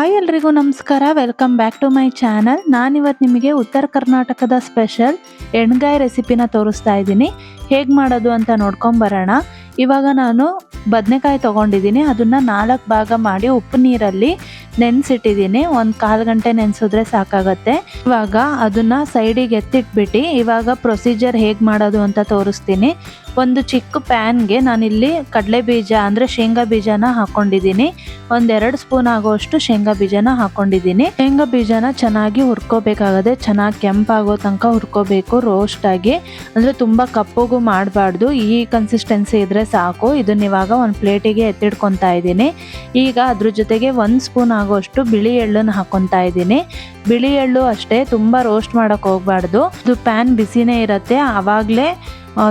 Hi ಎಲ್ರಿಗೂ ನಮಸ್ಕಾರ. Welcome back to my channel. ನಾನಿವತ್ತು ನಿಮಗೆ ಉತ್ತರ ಕರ್ನಾಟಕದ ಸ್ಪೆಷಲ್ ಎಣ್ಗಾಯಿ ರೆಸಿಪಿನ ತೋರಿಸ್ತಾ ಇದ್ದೀನಿ. ಹೇಗೆ ಮಾಡೋದು ಅಂತ ನೋಡ್ಕೊಂಬರೋಣ. ಇವಾಗ ನಾನು ಬದನೆಕಾಯಿ ತೊಗೊಂಡಿದ್ದೀನಿ. ಅದನ್ನು 4 ಭಾಗ ಮಾಡಿ ಉಪ್ಪು ನೀರಲ್ಲಿ ನೆನೆಸಿಟ್ಟಿದ್ದೀನಿ. ಒಂದು 1/4 ಗಂಟೆ ನೆನೆಸಿದ್ರೆ ಸಾಕಾಗತ್ತೆ. ಇವಾಗ ಅದನ್ನು ಸೈಡಿಗೆ ಎತ್ತಿಟ್ಬಿಟ್ಟು ಇವಾಗ ಪ್ರೊಸೀಜರ್ ಹೇಗೆ ಮಾಡೋದು ಅಂತ ತೋರಿಸ್ತೀನಿ. ಒಂದು ಚಿಕ್ಕ ಪ್ಯಾನ್ಗೆ ನಾನಿಲ್ಲಿ ಕಡಲೆ ಬೀಜ ಅಂದರೆ ಶೇಂಗಾ ಬೀಜನ ಹಾಕ್ಕೊಂಡಿದ್ದೀನಿ. 1-2 ಸ್ಪೂನ್ ಆಗೋಷ್ಟು ಶೇಂಗಾ ಬೀಜನ ಹಾಕ್ಕೊಂಡಿದ್ದೀನಿ. ಶೇಂಗಾ ಬೀಜನ ಚೆನ್ನಾಗಿ ಹುರ್ಕೋಬೇಕಾಗದೆ. ಚೆನ್ನಾಗಿ ಕೆಂಪಾಗೋ ತನಕ ಹುರ್ಕೋಬೇಕು, ರೋಸ್ಟ್ ಆಗಿ. ಅಂದರೆ ತುಂಬ ಕಪ್ಪಗೂ ಮಾಡಬಾರ್ದು. ಈ ಕನ್ಸಿಸ್ಟೆನ್ಸಿ ಇದ್ರೆ ಸಾಕು. ಇದನ್ನ ಇವಾಗ ಒಂದು ಪ್ಲೇಟಿಗೆ ಎತ್ತಿಡ್ಕೊತಾ ಇದ್ದೀನಿ. ಈಗ ಅದ್ರ ಜೊತೆಗೆ 1 ಸ್ಪೂನ್ ಆಗೋಷ್ಟು ಬಿಳಿ ಎಳ್ಳನ್ನು ಹಾಕ್ಕೊತಾ ಇದ್ದೀನಿ. ಬಿಳಿ ಎಳ್ಳು ಅಷ್ಟೇ, ತುಂಬ ರೋಸ್ಟ್ ಮಾಡೋಕ್ಕೆ ಹೋಗಬಾರ್ದು. ಇದು ಪ್ಯಾನ್ ಬಿಸಿನೇ ಇರುತ್ತೆ, ಆವಾಗಲೇ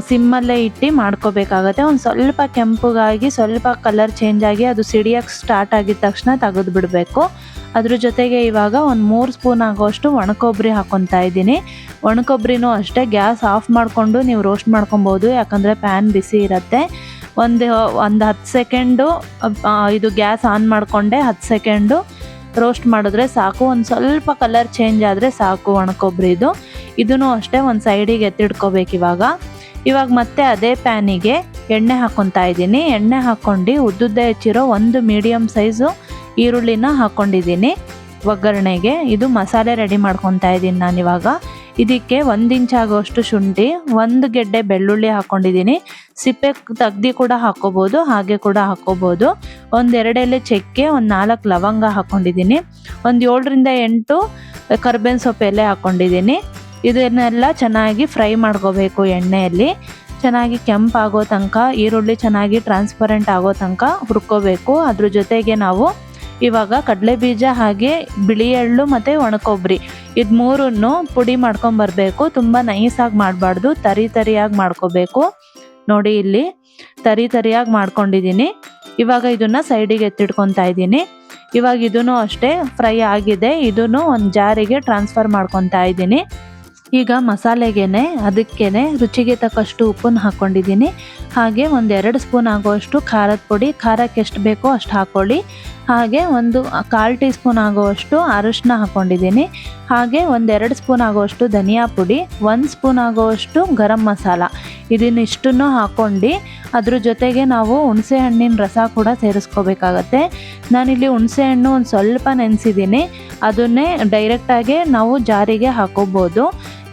ಸಿಮ್ಮಲ್ಲೇ ಇಟ್ಟು ಮಾಡ್ಕೋಬೇಕಾಗತ್ತೆ. ಒಂದು ಸ್ವಲ್ಪ ಕೆಂಪುಗಾಗಿ ಸ್ವಲ್ಪ ಕಲರ್ ಚೇಂಜ್ ಆಗಿ ಅದು ಸಿಡಿಯೋಕ್ಕೆ ಸ್ಟಾರ್ಟ್ ಆಗಿದ ತಕ್ಷಣ ತೆಗೆದು ಬಿಡಬೇಕು. ಅದ್ರ ಜೊತೆಗೆ ಇವಾಗ ಒಂದು 3 ಸ್ಪೂನ್ ಆಗೋಷ್ಟು ಒಣಕೊಬ್ಬರಿ ಹಾಕ್ಕೊತಾ ಇದ್ದೀನಿ. ಒಣಕೊಬ್ಬರಿನೂ ಅಷ್ಟೇ ಗ್ಯಾಸ್ ಆಫ್ ಮಾಡಿಕೊಂಡು ನೀವು ರೋಸ್ಟ್ ಮಾಡ್ಕೊಬೋದು, ಯಾಕಂದರೆ ಪ್ಯಾನ್ ಬಿಸಿ ಇರುತ್ತೆ. ಒಂದು 10 ಸೆಕೆಂಡು ಇದು ಗ್ಯಾಸ್ ಆನ್ ಮಾಡಿಕೊಂಡೆ 10 ಸೆಕೆಂಡು ರೋಸ್ಟ್ ಮಾಡಿದ್ರೆ ಸಾಕು. ಒಂದು ಸ್ವಲ್ಪ ಕಲರ್ ಚೇಂಜ್ ಆದರೆ ಸಾಕು ಒಣಕೊಬ್ಬರಿದು. ಇದನ್ನು ಅಷ್ಟೇ ಒಂದು ಸೈಡಿಗೆ ಎತ್ತಿಡ್ಕೋಬೇಕು. ಇವಾಗ ಮತ್ತೆ ಅದೇ ಪ್ಯಾನಿಗೆ ಎಣ್ಣೆ ಹಾಕ್ಕೊತಾ ಇದ್ದೀನಿ. ಎಣ್ಣೆ ಹಾಕ್ಕೊಂಡು ಉದ್ದುದ್ದ ಹೆಚ್ಚಿರೋ 1 ಮೀಡಿಯಮ್ ಸೈಜು ಈರುಳ್ಳಿನ ಹಾಕ್ಕೊಂಡಿದ್ದೀನಿ ಒಗ್ಗರಣೆಗೆ. ಇದು ಮಸಾಲೆ ರೆಡಿ ಮಾಡ್ಕೊತಾ ಇದ್ದೀನಿ ನಾನಿವಾಗ. ಇದಕ್ಕೆ 1 ಇಂಚ್ ಆಗೋಷ್ಟು ಶುಂಠಿ, 1 ಗೆಡ್ಡೆ ಬೆಳ್ಳುಳ್ಳಿ ಹಾಕ್ಕೊಂಡಿದ್ದೀನಿ. ಸಿಪ್ಪೆ ತೆಗ್ದು ಕೂಡ ಹಾಕ್ಕೋಬೋದು, ಹಾಗೆ ಕೂಡ ಹಾಕ್ಕೋಬೋದು. 1-2 ಎಲೆ ಚಕ್ಕೆ, 4 ಲವಂಗ ಹಾಕ್ಕೊಂಡಿದ್ದೀನಿ. 7-8 ಕರ್ಬೇವಿನ ಸೊಪ್ಪು ಎಲೆ ಹಾಕ್ಕೊಂಡಿದ್ದೀನಿ. ಇದನ್ನೆಲ್ಲ ಚೆನ್ನಾಗಿ ಫ್ರೈ ಮಾಡ್ಕೋಬೇಕು ಎಣ್ಣೆಯಲ್ಲಿ. ಚೆನ್ನಾಗಿ ಕೆಂಪಾಗೋ ತನಕ, ಈರುಳ್ಳಿ ಚೆನ್ನಾಗಿ ಟ್ರಾನ್ಸ್ಪರೆಂಟ್ ಆಗೋ ತನಕ ಹುರ್ಕೋಬೇಕು. ಅದ್ರ ಜೊತೆಗೆ ನಾವು ಇವಾಗ ಕಡಲೆ ಬೀಜ ಹಾಗೆ ಬಿಳಿ ಎಳ್ಳು ಮತ್ತು ಒಣಕೊಬ್ಬರಿ ಇದು 3 ಪುಡಿ ಮಾಡ್ಕೊಂಬರ್ಬೇಕು. ತುಂಬ ನೈಸಾಗಿ ಮಾಡಬಾರ್ದು, ತರಿಯಾಗಿ ಮಾಡ್ಕೋಬೇಕು. ನೋಡಿ ಇಲ್ಲಿ ತರಿಯಾಗಿ ಮಾಡ್ಕೊಂಡಿದ್ದೀನಿ. ಇವಾಗ ಇದನ್ನು ಸೈಡಿಗೆ ಎತ್ತಿಡ್ಕೊತಾ ಇದ್ದೀನಿ. ಇವಾಗ ಇದನ್ನು ಅಷ್ಟೇ ಫ್ರೈ ಆಗಿದೆ. ಇದನ್ನು ಒಂದು ಜಾರಿಗೆ ಟ್ರಾನ್ಸ್ಫರ್ ಮಾಡ್ಕೊತಾ ಇದ್ದೀನಿ. ಈಗ ಮಸಾಲೆಗೇನೆ ಅದಕ್ಕೇನೆ ರುಚಿಗೆ ತಕ್ಕಷ್ಟು ಉಪ್ಪನ್ನು ಹಾಕ್ಕೊಂಡಿದ್ದೀನಿ. ಹಾಗೆ 1-2 ಸ್ಪೂನ್ ಆಗೋಷ್ಟು ಖಾರದ ಪುಡಿ, ಖಾರಕ್ಕೆ ಎಷ್ಟು ಬೇಕೋ ಅಷ್ಟು ಹಾಕ್ಕೊಳ್ಳಿ. ಹಾಗೆ 1/4 ಟೀ ಸ್ಪೂನ್ ಆಗೋಷ್ಟು ಅರಿಶಿನ ಹಾಕ್ಕೊಂಡಿದ್ದೀನಿ. ಹಾಗೆ 1-2 ಸ್ಪೂನ್ ಆಗೋಷ್ಟು ಧನಿಯಾ ಪುಡಿ, 1 ಸ್ಪೂನ್ ಆಗೋಷ್ಟು ಗರಂ ಮಸಾಲ. ಇದನ್ನಿಷ್ಟನ್ನು ಹಾಕ್ಕೊಂಡು ಅದ್ರ ಜೊತೆಗೆ ನಾವು ಹುಣಸೆ ಹಣ್ಣಿನ ರಸ ಕೂಡ ಸೇರಿಸ್ಕೋಬೇಕಾಗತ್ತೆ. ನಾನಿಲ್ಲಿ ಹುಣಸೆ ಹಣ್ಣು ಒಂದು ಸ್ವಲ್ಪ ನೆನೆಸಿದ್ದೀನಿ. ಅದನ್ನೇ ಡೈರೆಕ್ಟಾಗಿ ನಾವು ಜಾರಿಗೆ ಹಾಕೋಬೋದು,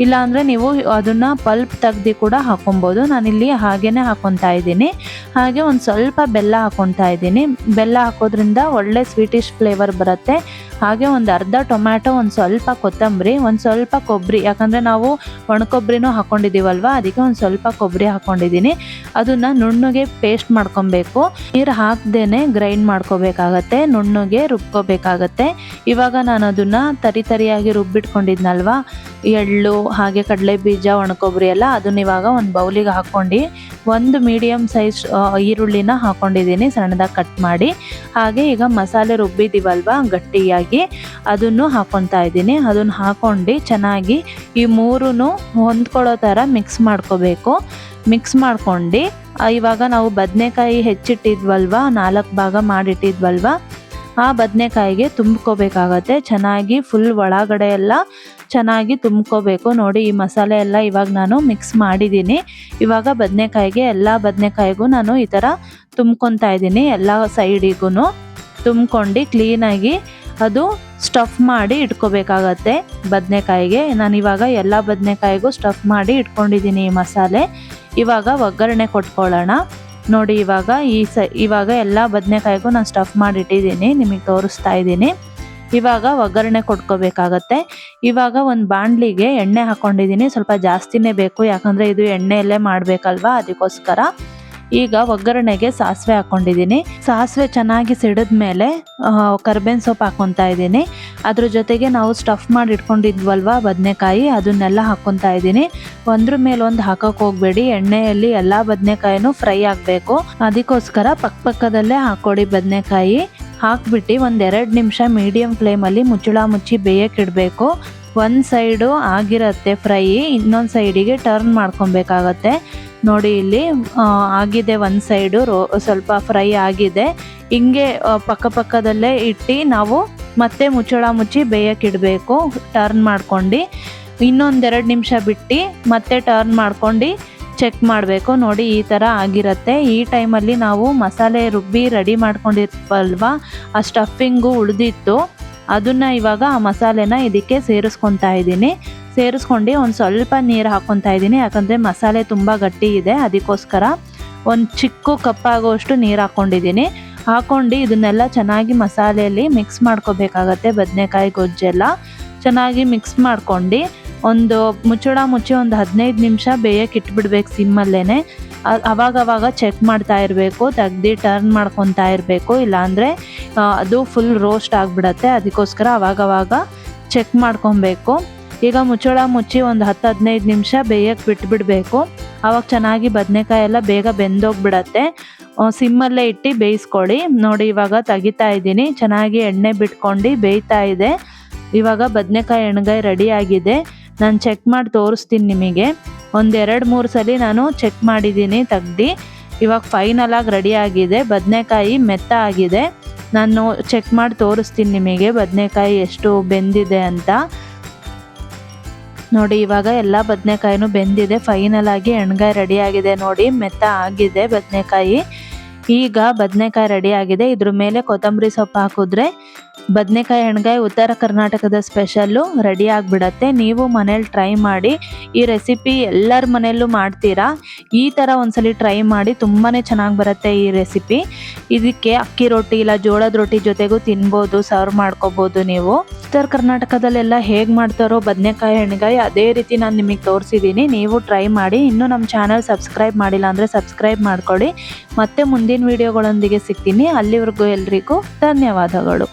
ಇಲ್ಲಾಂದರೆ ನೀವು ಅದನ್ನು ಪಲ್ಪ್ ತೆಗ್ದು ಕೂಡ ಹಾಕೊಬೋದು. ನಾನಿಲ್ಲಿ ಹಾಗೇ ಹಾಕ್ಕೊತಾ ಇದ್ದೀನಿ. ಹಾಗೆ ಒಂದು ಸ್ವಲ್ಪ ಬೆಲ್ಲ ಹಾಕ್ಕೊತಾ ಇದ್ದೀನಿ. ಬೆಲ್ಲ ಹಾಕೋದ್ರಿಂದ ಒಳ್ಳೆ ಸ್ವೀಟಿಶ್ ಫ್ಲೇವರ್ ಬರುತ್ತೆ. ಹಾಗೆ ಒಂದು ಅರ್ಧ ಟೊಮ್ಯಾಟೊ, ಒಂದು ಸ್ವಲ್ಪ ಕೊತ್ತಂಬರಿ, ಒಂದು ಸ್ವಲ್ಪ ಕೊಬ್ಬರಿ, ಯಾಕಂದರೆ ನಾವು ಒಣಕೊಬ್ಬರಿನೂ ಹಾಕ್ಕೊಂಡಿದ್ದೀವಲ್ವ, ಅದಕ್ಕೆ ಒಂದು ಸ್ವಲ್ಪ ಕೊಬ್ಬರಿ ಹಾಕ್ಕೊಂಡಿದ್ದೀನಿ. ಅದನ್ನು ನುಣ್ಣಗೆ ಪೇಸ್ಟ್ ಮಾಡ್ಕೊಬೇಕು. ನೀರು ಹಾಕ್ದೇ ಗ್ರೈಂಡ್ ಮಾಡ್ಕೋಬೇಕಾಗತ್ತೆ, ನುಣ್ಣಗೆ ರುಬ್ಕೋಬೇಕಾಗತ್ತೆ. ಇವಾಗ ನಾನು ಅದನ್ನು ತರಿಯಾಗಿ ರುಬ್ಬಿಟ್ಕೊಂಡಿದ್ನಲ್ವ, ಎಳ್ಳು ಹಾಗೆ ಕಡಲೆ ಬೀಜ ಒಣಕೊಬ್ಬರಿ ಎಲ್ಲ, ಅದನ್ನ ಇವಾಗ ಒಂದು ಬೌಲಿಗೆ ಹಾಕ್ಕೊಂಡು 1 ಮೀಡಿಯಮ್ ಸೈಜ್ ಈರುಳ್ಳಿನ ಹಾಕ್ಕೊಂಡಿದ್ದೀನಿ ಸಣ್ಣದಾಗಿ ಕಟ್ ಮಾಡಿ. ಹಾಗೆ ಈಗ ಮಸಾಲೆ ರುಬ್ಬಿದ್ದೀವಲ್ವ ಗಟ್ಟಿಯಾಗಿ, ಅದನ್ನು ಹಾಕ್ಕೊತಾ ಇದ್ದೀನಿ. ಅದನ್ನು ಹಾಕ್ಕೊಂಡು ಚೆನ್ನಾಗಿ ಈ 3 ಹೊಂದ್ಕೊಳ್ಳೋ ಥರ ಮಿಕ್ಸ್ ಮಾಡ್ಕೋಬೇಕು. ಮಿಕ್ಸ್ ಮಾಡ್ಕೊಂಡು ಇವಾಗ ನಾವು ಬದನೆಕಾಯಿ ಹೆಚ್ಚಿಟ್ಟಿದ್ವಲ್ವ, 4 ಭಾಗ ಮಾಡಿಟ್ಟಿದ್ವಲ್ವ, ಆ ಬದನೆಕಾಯಿಗೆ ತುಂಬ್ಕೋಬೇಕಾಗತ್ತೆ. ಚೆನ್ನಾಗಿ ಫುಲ್ ಒಳಗಡೆ ಎಲ್ಲ ಚೆನ್ನಾಗಿ ತುಂಬ್ಕೋಬೇಕು. ನೋಡಿ ಈ ಮಸಾಲೆ ಎಲ್ಲ ಇವಾಗ ನಾನು ಮಿಕ್ಸ್ ಮಾಡಿದ್ದೀನಿ. ಇವಾಗ ಬದನೆಕಾಯಿಗೆ ಎಲ್ಲ ಬದನೆಕಾಯಿಗೂ ನಾನು ಈ ಥರ ತುಂಬ್ಕೊತಾ ಇದ್ದೀನಿ. ಎಲ್ಲ ಸೈಡಿಗೂ ತುಂಬ್ಕೊಂಡು ಕ್ಲೀನಾಗಿ ಅದು ಸ್ಟಫ್ ಮಾಡಿ ಇಟ್ಕೋಬೇಕಾಗತ್ತೆ ಬದನೆಕಾಯಿಗೆ. ನಾನಿವಾಗ ಎಲ್ಲ ಬದನೆಕಾಯಿಗೂ ಸ್ಟಫ್ ಮಾಡಿ ಇಟ್ಕೊಂಡಿದ್ದೀನಿ ಈ ಮಸಾಲೆ. ಇವಾಗ ಒಗ್ಗರಣೆ ಕೊಟ್ಕೊಳ್ಳೋಣ. ನೋಡಿ ಇವಾಗ ಎಲ್ಲ ಬದನೆಕಾಯಿಗೂ ನಾನು ಸ್ಟಫ್ ಮಾಡಿಟ್ಟಿದ್ದೀನಿ, ನಿಮಗೆ ತೋರಿಸ್ತಾ ಇದ್ದೀನಿ. ಇವಾಗ ಒಗ್ಗರಣೆ ಕೊಟ್ಕೋಬೇಕಾಗತ್ತೆ. ಇವಾಗ ಒಂದು ಬಾಣಲಿಗೆ ಎಣ್ಣೆ ಹಾಕ್ಕೊಂಡಿದ್ದೀನಿ. ಸ್ವಲ್ಪ ಜಾಸ್ತಿನೇ ಬೇಕು, ಯಾಕಂದರೆ ಇದು ಎಣ್ಣೆಯಲ್ಲೇ ಮಾಡಬೇಕಲ್ವ, ಅದಕ್ಕೋಸ್ಕರ. ಈಗ ಒಗ್ಗರಣೆಗೆ ಸಾಸಿವೆ ಹಾಕ್ಕೊಂಡಿದ್ದೀನಿ. ಸಾಸಿವೆ ಚೆನ್ನಾಗಿ ಸಿಡಿದ ಮೇಲೆ ಕರ್ಬೇವಿನ ಸೊಪ್ಪು ಹಾಕ್ಕೊತಾ ಇದ್ದೀನಿ. ಅದ್ರ ಜೊತೆಗೆ ನಾವು ಸ್ಟಫ್ ಮಾಡಿ ಇಟ್ಕೊಂಡಿದ್ವಲ್ವ ಬದನೆಕಾಯಿ, ಅದನ್ನೆಲ್ಲ ಹಾಕ್ಕೊತಾ ಇದ್ದೀನಿ. ಒಂದ್ರ ಮೇಲೆ ಒಂದು ಹಾಕೋಕೆ ಹೋಗಬೇಡಿ, ಎಣ್ಣೆಯಲ್ಲಿ ಎಲ್ಲ ಬದನೆಕಾಯಿನೂ ಫ್ರೈ ಆಗಬೇಕು. ಅದಕ್ಕೋಸ್ಕರ ಪಕ್ಕದಲ್ಲೇ ಹಾಕ್ಕೊಡಿ ಬದನೆಕಾಯಿ. ಹಾಕ್ಬಿಟ್ಟು 1-2 ನಿಮಿಷ ಮೀಡಿಯಮ್ ಫ್ಲೇಮಲ್ಲಿ ಮುಚ್ಚಿ ಬೇಯಕ್ಕಿಡಬೇಕು. ಒಂದು ಸೈಡು ಆಗಿರುತ್ತೆ ಫ್ರೈ, ಇನ್ನೊಂದು ಸೈಡಿಗೆ ಟರ್ನ್ ಮಾಡ್ಕೊಬೇಕಾಗತ್ತೆ. ನೋಡಿ ಇಲ್ಲಿ ಆಗಿದೆ, ಒಂದು ಸೈಡು ಸ್ವಲ್ಪ ಫ್ರೈ ಆಗಿದೆ. ಹಿಂಗೆ ಪಕ್ಕದಲ್ಲೇ ಇಟ್ಟು ನಾವು ಮತ್ತೆ ಮುಚ್ಚಳ ಮುಚ್ಚಿ ಬೇಯಕ್ಕಿಡಬೇಕು. ಟರ್ನ್ ಮಾಡ್ಕೊಂಡು ಇನ್ನೊಂದೆರಡು ನಿಮಿಷ ಬಿಟ್ಟು ಮತ್ತೆ ಟರ್ನ್ ಮಾಡ್ಕೊಂಡು ಚೆಕ್ ಮಾಡಬೇಕು. ನೋಡಿ ಈ ಥರ ಆಗಿರುತ್ತೆ. ಈ ಟೈಮಲ್ಲಿ ನಾವು ಮಸಾಲೆ ರುಬ್ಬಿ ರೆಡಿ ಮಾಡ್ಕೊಂಡಿರ್ತೀವಲ್ವ, ಆ ಸ್ಟಫಿಂಗು ಉಳಿದಿತ್ತು, ಅದನ್ನು ಇವಾಗ ಆ ಮಸಾಲೆನ ಇದಕ್ಕೆ ಸೇರಿಸ್ಕೊತಾ ಇದ್ದೀನಿ. ಸೇರಿಸ್ಕೊಂಡು ಒಂದು ಸ್ವಲ್ಪ ನೀರು ಹಾಕ್ಕೊತಾ ಇದ್ದೀನಿ, ಯಾಕಂದರೆ ಮಸಾಲೆ ತುಂಬ ಗಟ್ಟಿ ಇದೆ. ಅದಕ್ಕೋಸ್ಕರ ಒಂದು ಚಿಕ್ಕ ಕಪ್ಪಾಗುವಷ್ಟು ನೀರು ಹಾಕ್ಕೊಂಡಿದ್ದೀನಿ. ಹಾಕ್ಕೊಂಡು ಇದನ್ನೆಲ್ಲ ಚೆನ್ನಾಗಿ ಮಸಾಲೆಯಲ್ಲಿ ಮಿಕ್ಸ್ ಮಾಡ್ಕೋಬೇಕಾಗತ್ತೆ. ಬದನೆಕಾಯಿ ಗೊಜ್ಜೆಲ್ಲ ಚೆನ್ನಾಗಿ ಮಿಕ್ಸ್ ಮಾಡ್ಕೊಂಡು ಒಂದು ಮುಚ್ಚಳ ಮುಚ್ಚಿ ಒಂದು 15 ನಿಮಿಷ ಬೇಯಕ್ಕೆ ಇಟ್ಬಿಡ್ಬೇಕು ಸಿಮ್ಮಲ್ಲೇ. ಅವಾಗವಾಗ ಚೆಕ್ ಮಾಡ್ತಾ ಇರಬೇಕು, ತೆಗ್ದು ಟರ್ನ್ ಮಾಡ್ಕೊತಾ ಇರಬೇಕು, ಇಲ್ಲಾಂದರೆ ಅದು ಫುಲ್ ರೋಸ್ಟ್ ಆಗಿಬಿಡತ್ತೆ. ಅದಕ್ಕೋಸ್ಕರ ಅವಾಗವಾಗ ಚೆಕ್ ಮಾಡ್ಕೊಬೇಕು. ಈಗ ಮುಚ್ಚಳ ಮುಚ್ಚಿ ಒಂದು 10-15 ನಿಮಿಷ ಬೇಯಕ್ಕೆ ಬಿಟ್ಬಿಡಬೇಕು. ಆವಾಗ ಚೆನ್ನಾಗಿ ಬದನೆಕಾಯಿ ಎಲ್ಲ ಬೇಗ ಬೆಂದೋಗ್ಬಿಡತ್ತೆ. ಸಿಮ್ಮಲ್ಲೇ ಇಟ್ಟು ಬೇಯಿಸ್ಕೊಳ್ಳಿ. ನೋಡಿ ಇವಾಗ ತೆಗಿತಾ ಇದ್ದೀನಿ, ಚೆನ್ನಾಗಿ ಎಣ್ಣೆ ಬಿಟ್ಕೊಂಡು ಬೇಯ್ತಾ ಇದೆ. ಇವಾಗ ಬದನೆಕಾಯಿ ಎಣ್ಗಾಯಿ ರೆಡಿ ಆಗಿದೆ. ನಾನು ಚೆಕ್ ಮಾಡಿ ತೋರಿಸ್ತೀನಿ ನಿಮಗೆ. ಒಂದು 2-3 ಸಲ ನಾನು ಚೆಕ್ ಮಾಡಿದ್ದೀನಿ ತೆಗ್ದು. ಇವಾಗ ಫೈನಲ್ ಆಗಿ ರೆಡಿ ಆಗಿದೆ. ಬದನೆಕಾಯಿ ಮೆತ್ತ ಆಗಿದೆ. ನಾನು ಚೆಕ್ ಮಾಡಿ ತೋರಿಸ್ತೀನಿ ನಿಮಗೆ ಬದನೆಕಾಯಿ ಎಷ್ಟು ಬೆಂದಿದೆ ಅಂತ. ನೋಡಿ ಇವಾಗ ಎಲ್ಲ ಬದನೆಕಾಯಿನೂ ಬೆಂದಿದೆ. ಫೈನಲ್ ಆಗಿ ಎಣ್ಗಾಯಿ ರೆಡಿ ಆಗಿದೆ. ನೋಡಿ ಮೆತ್ತ ಆಗಿದೆ ಬದನೆಕಾಯಿ. ಈಗ ಬದನೆಕಾಯಿ ರೆಡಿ ಆಗಿದೆ. ಇದ್ರ ಮೇಲೆ ಕೊತ್ತಂಬರಿ ಸೊಪ್ಪು ಹಾಕಿದ್ರೆ ಬದನೆಕಾಯಿ ಎಣ್ಗಾಯಿ ಉತ್ತರ ಕರ್ನಾಟಕದ ಸ್ಪೆಷಲ್ಲು ರೆಡಿ ಆಗಿಬಿಡತ್ತೆ. ನೀವು ಮನೇಲಿ ಟ್ರೈ ಮಾಡಿ. ಈ ರೆಸಿಪಿ ಎಲ್ಲರ ಮನೆಯಲ್ಲೂ ಮಾಡ್ತೀರಾ. ಈ ಥರ ಒಂದ್ಸಲಿ ಟ್ರೈ ಮಾಡಿ, ತುಂಬಾ ಚೆನ್ನಾಗಿ ಬರುತ್ತೆ ಈ ರೆಸಿಪಿ. ಇದಕ್ಕೆ ಅಕ್ಕಿ ರೊಟ್ಟಿ ಇಲ್ಲ ಜೋಳದ ರೊಟ್ಟಿ ಜೊತೆಗೂ ತಿನ್ಬೋದು, ಸರ್ವ್ ಮಾಡ್ಕೋಬೋದು ನೀವು. ಉತ್ತರ ಕರ್ನಾಟಕದಲ್ಲೆಲ್ಲ ಹೇಗೆ ಮಾಡ್ತಾರೋ ಬದನೆಕಾಯಿ ಎಣ್ಗಾಯಿ ಅದೇ ರೀತಿ ನಾನು ನಿಮಗೆ ತೋರಿಸಿದ್ದೀನಿ. ನೀವು ಟ್ರೈ ಮಾಡಿ. ಇನ್ನೂ ನಮ್ಮ ಚಾನಲ್ ಸಬ್ಸ್ಕ್ರೈಬ್ ಮಾಡಿಲ್ಲ ಅಂದರೆ ಸಬ್ಸ್ಕ್ರೈಬ್ ಮಾಡ್ಕೊಳ್ಳಿ. ಮತ್ತೆ ಮುಂದಿನ ವೀಡಿಯೋಗಳೊಂದಿಗೆ ಸಿಗ್ತೀನಿ. ಅಲ್ಲಿವರೆಗೂ ಎಲ್ರಿಗೂ ಧನ್ಯವಾದಗಳು.